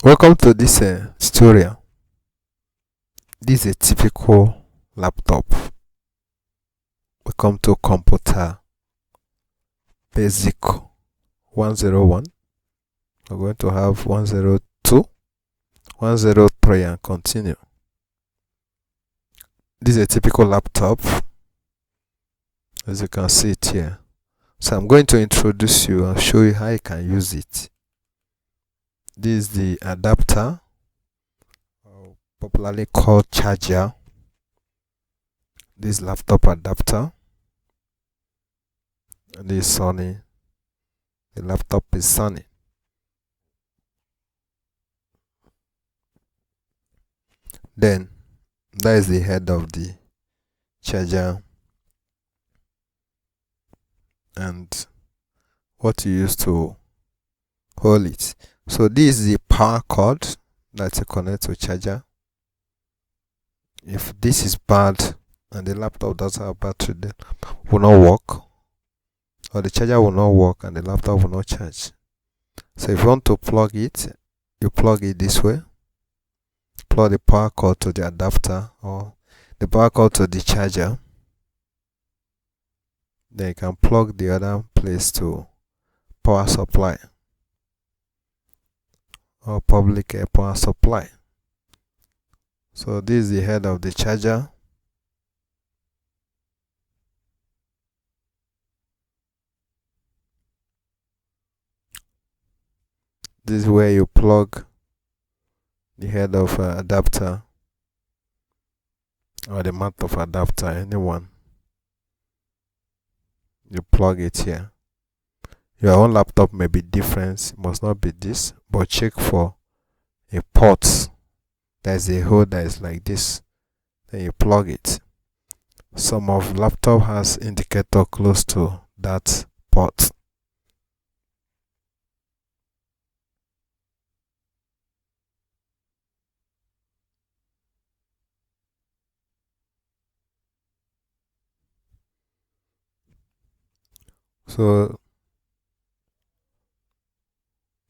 Welcome to this tutorial. This is a typical laptop. Welcome to computer basic 101. We're going to have 102, 103 and continue. This is a typical laptop, as you can see it here. So I'm going to introduce you and show you how you can use it. This is the adapter, popularly called charger. This laptop adapter, and this is sunny. The laptop is sunny. Then that is the head of the charger and what you use to hold it. So this is the power cord that you connect to charger. If this is bad and the laptop doesn't have battery, then will not work, or the charger will not work and the laptop will not charge. So if you want to plug it, you plug it this way. Plug the power cord to the adapter or the power cord to the charger. Then you can plug the other place to power supply or public power supply. So this is the head of the charger. This is where you plug the head of adapter or the mouth of adapter, anyone. You plug it here. Your own laptop may be different, it must not be this, but check for a port. There's a hole that is like this. Then you plug it. Some of laptop has indicator close to that port. So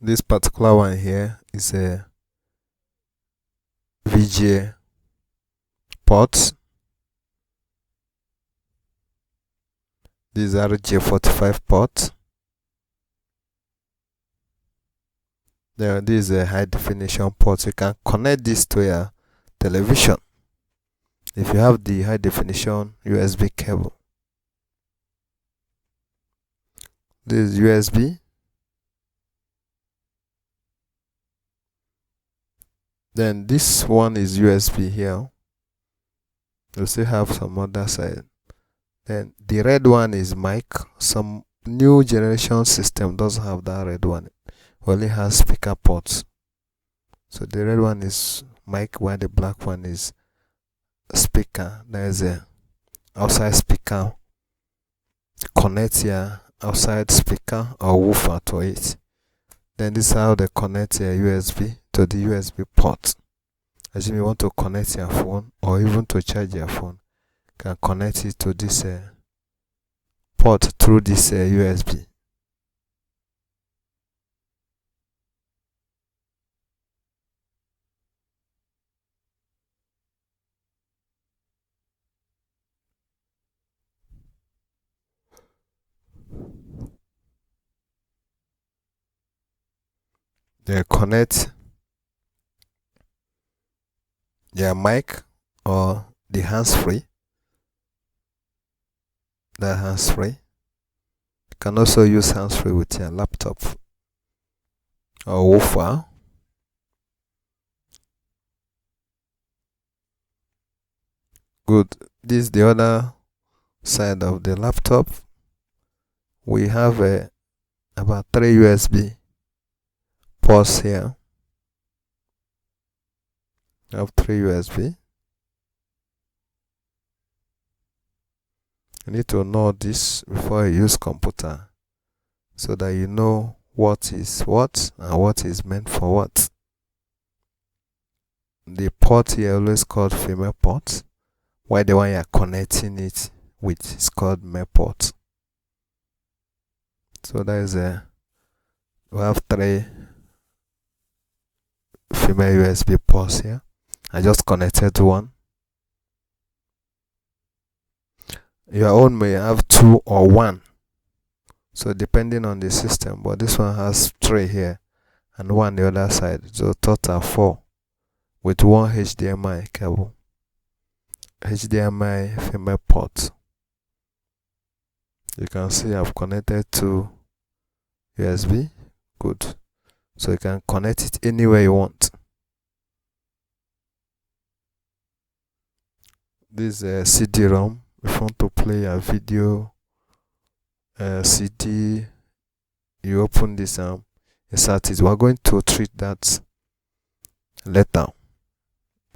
this particular one here is a VGA port. This is RJ45 port. Then this is a high definition port. You can connect this to your television if you have the high definition USB cable. This is USB. Then this one is USB here. You still have some other side. Then the red one is mic. Some new generation system doesn't have that red one. It only has speaker ports. So the red one is mic, while the black one is speaker. There is a outside speaker. Connect your outside speaker or woofer to it. Then this is how they connect your USB to the USB port. As you want to connect your phone or even to charge your phone, you can connect it to this port through this USB. They connect your mic or the hands-free. That hands-free. You can also use hands-free with your laptop or woofer. Good. This is the other side of the laptop. We have about 3 USB ports here. You have 3 USB. You need to know this before you use computer, so that you know what is what and what is meant for what. The port here always called female port, while the one you are connecting it with is called male port. So that is we have 3 female USB ports here. I just connected one. Your own may have 2 or 1, so depending on the system, but this one has 3 here and 1 the other side, so total 4 with 1 HDMI cable. HDMI female port. You can see I've connected to USB. Good. So you can connect it anywhere you want. This CD-ROM. If you want to play a video, CD, you open this insert it. We're going to treat that later.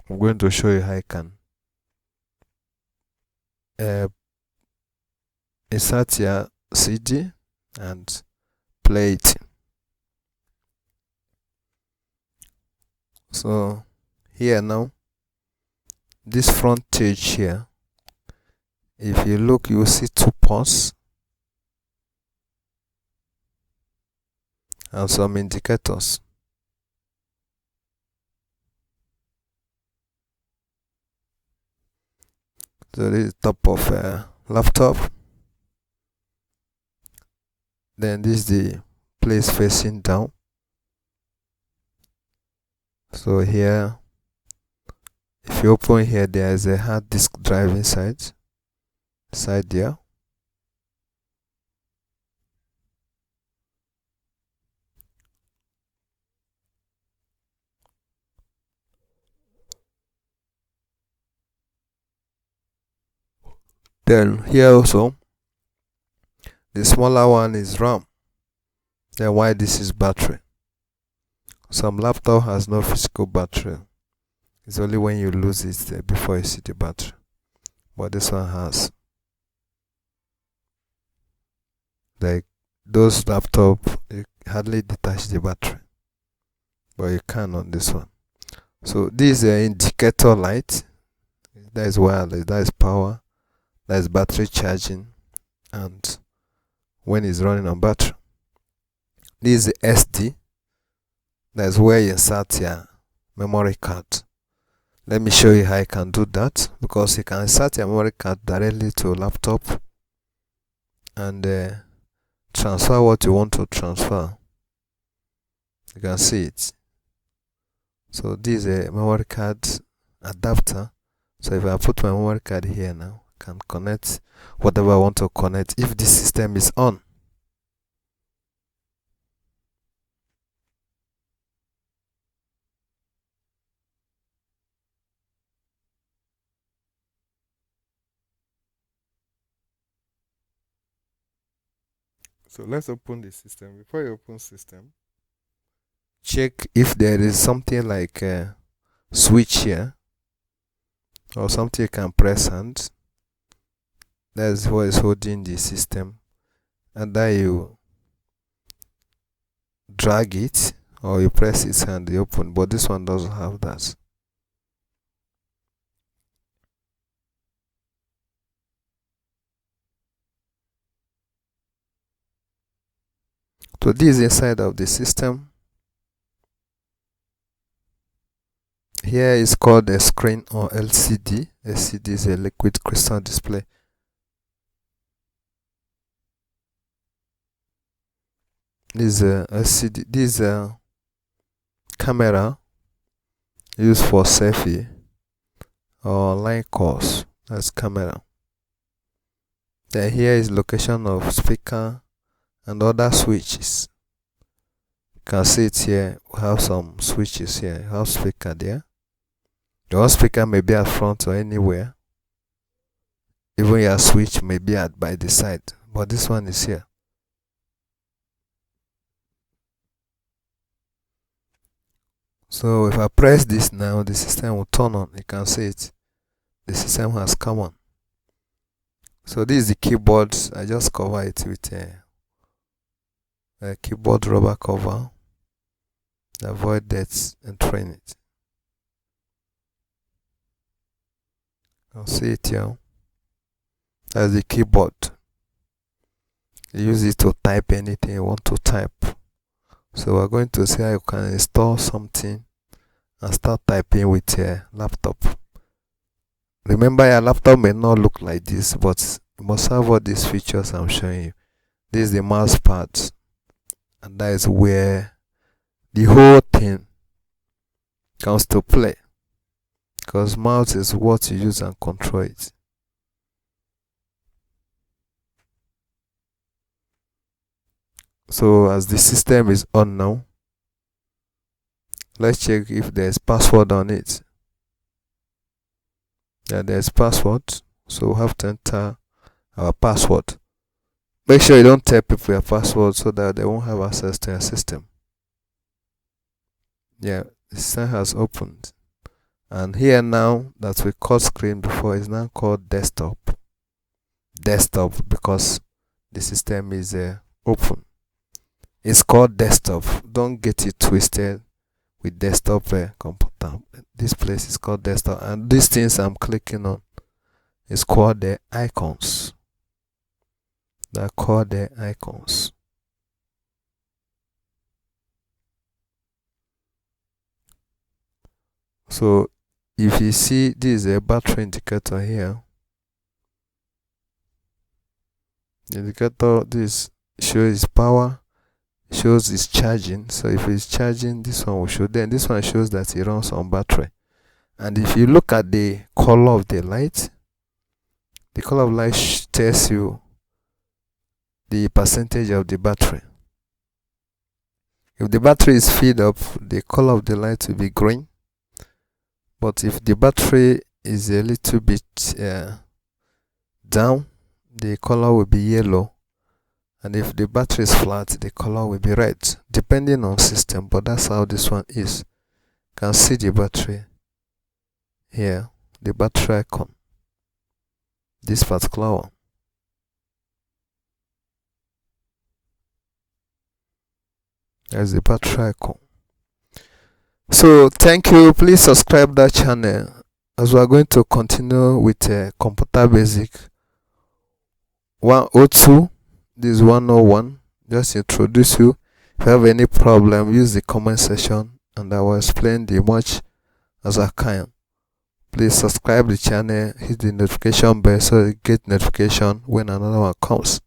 I'm going to show you how you can insert your CD and play it. So here now, this front page here, if you look, you will see 2 ports and some indicators. So this is top of a laptop. Then this is the place facing down. So here, if you open here, there is a hard disk drive inside there. Then here also, the smaller one is RAM. Then why this is battery. Some laptop has no physical battery. It's only when you lose it before you see the battery. But this one has. Like those laptop, you hardly detach the battery, but you can on this one. So this is an indicator light. That is wireless. That is power. That is battery charging, and when it's running on battery. This is the SD. That is where you insert your memory card. Let me show you how you can do that, because you can insert your memory card directly to a laptop and transfer what you want to transfer. You can see it. So this is a memory card adapter. So if I put my memory card here now, I can connect whatever I want to connect if this system is on. So let's open the system. Before you open system, check if there is something like a switch here or something you can press, and that's what is holding the system, and then you drag it or you press it and you open, but this one doesn't have that. So this is inside of the system. Here is called a screen or LCD. LCD is a liquid crystal display. This is a LCD. This is a camera used for selfie or online calls. That's camera. Then here is location of speaker and other switches. You can see it here. We have some switches here. You have speaker there. Your speaker may be at front or anywhere. Even your switch may be at by the side, but this one is here. So if I press this now, the system will turn on. You can see it. The system has come on. So this is the keyboard. I just cover it with a keyboard rubber cover. Avoid that and train it. I'll see it here. That's the keyboard. You use it to type anything you want to type. So we're going to see how you can install something and start typing with your laptop. Remember, your laptop may not look like this, but you must have all these features I'm showing you. This is the mouse pad, and that is where the whole thing comes to play, because mouse is what you use and control it. So as the system is on now, let's check if there's password on it. Yeah, there's password, so we have to enter our password. Make sure you don't tell people your password so that they won't have access to your system. Yeah, the system has opened, and here now that we called screen before is now called desktop. Desktop because the system is open. It's called desktop. Don't get it twisted with desktop computer. This place is called desktop, and these things I'm clicking on is called the icons. They're called the icons. So if you see, this is a battery indicator here. The indicator, this shows power, shows it's charging. So if it's charging, this one will show. Then this one shows that it runs on battery. And if you look at the color of the light, the color of light tells you the percentage of the battery. If the battery is filled up, the color of the light will be green. But if the battery is a little bit down, the color will be yellow. And if the battery is flat, the color will be red, depending on system. But that's how this one is. You can see the battery here, the battery icon, this particular one. There's the battery icon. So thank you. Please subscribe that channel as we are going to continue with computer basic 102. This is 101. Just introduce you. If you have any problem, use the comment section and I will explain the much as I can. Please subscribe the channel, hit the notification bell so you get notification when another one comes.